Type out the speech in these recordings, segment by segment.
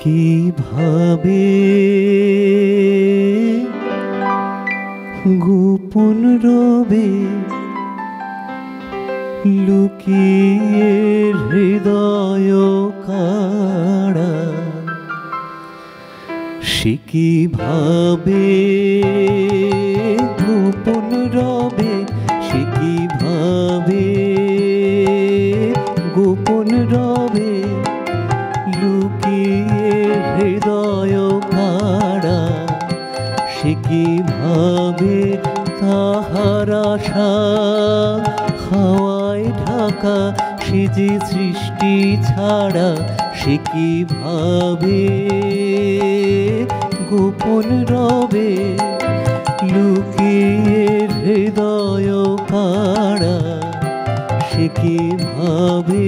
কিভাবে গোপন রবে লুকিয়ে হৃদয় কাড়া, সে কিভাবে গোপন রবে, সে কিভাবে গোপন রবে লুকিয়ে হৃদয় কাড়া, সে কিভাবে তাহার আশা হাওয়ায় ঢাকা, সে যে সৃষ্টি ছাড়া, সে কিভাবে গোপন রবে লুকিয়ে হৃদয় কাড়া, সে কিভাবে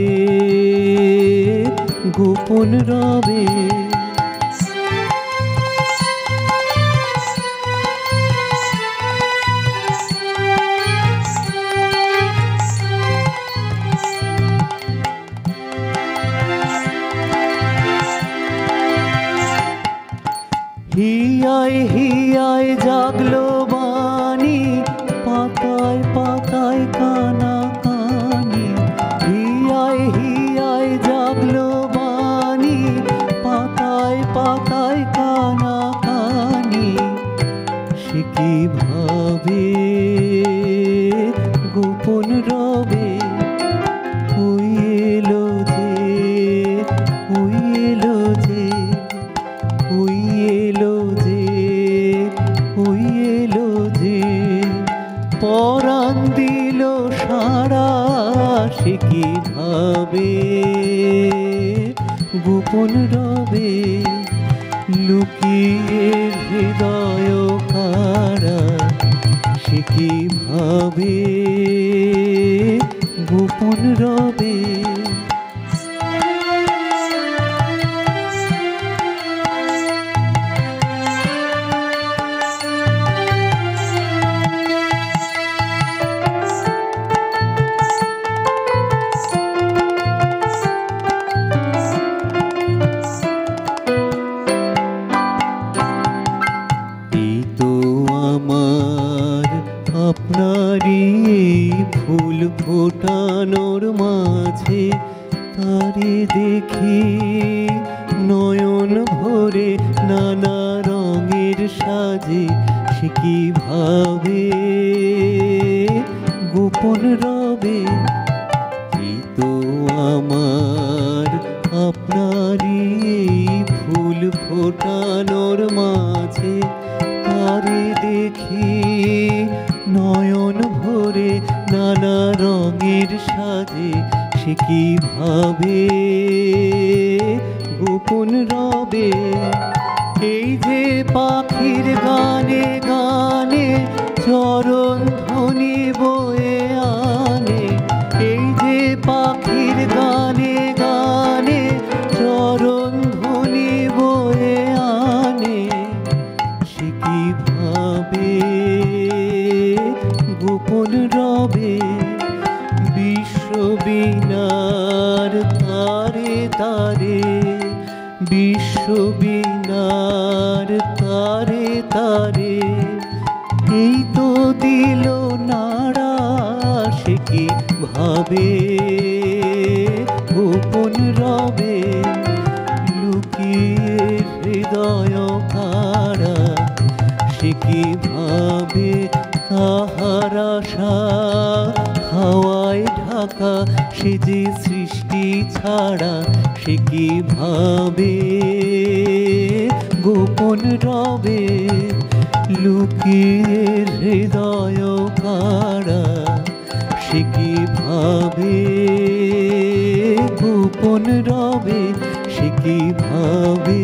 গোপন রবে। হিয়ায় হিয়ায় জাগলো বাণী, পাতায় পাতায় কানা কানি, হিয়ায় হিয়ায় জাগলো বাণী, পাতায় পাতায় কানা কানি, সে কিভাবে গোপন রবে। ওই এলো যে, ওই এলো যে, ওই এলো যে, ওই এলো যে, পরাণ দিল সারা, সে কিভাবে গোপন রবে লুকিয়ে হৃদয় কাড়া, সে কিভাবে গোপন রবে। আপনারই ফুল ফোটানোর মাঝে তারে দেখি নয়ন ভরে নানা রঙের সাজে, সে কিভাবে গোপন রবে। এই তো আমার আপনারই ফুল ফোটানোর মাঝে তারে দেখি নয়ন ভরে নানা রঙের সাজে, সে কিভাবে গোপন রবে। এই যে পাখির গানে গানে চরণ ধ্বনি বয়ে আনে, এই যে পাখির গানে গানে চরণ ধ্বনি বয়ে আনে, সে কিভাবে গোপন রবে। বিশ্ববীণার তারে তারে, বিশ্ববীণার তারে তারে, এই তো দিল নাড়া, সে কিভাবে গোপন রবে লুকিয়ে হৃদয় কাড়া, সে কিভাবে তাহার আশা হাওয়ায় ঢাকা, সে যে সৃষ্টি ছাড়া, সে কিভাবে গোপন রবে লুকিয়ে হৃদয় কাড়া, সে কিভাবে গোপন রবে, সে কিভাবে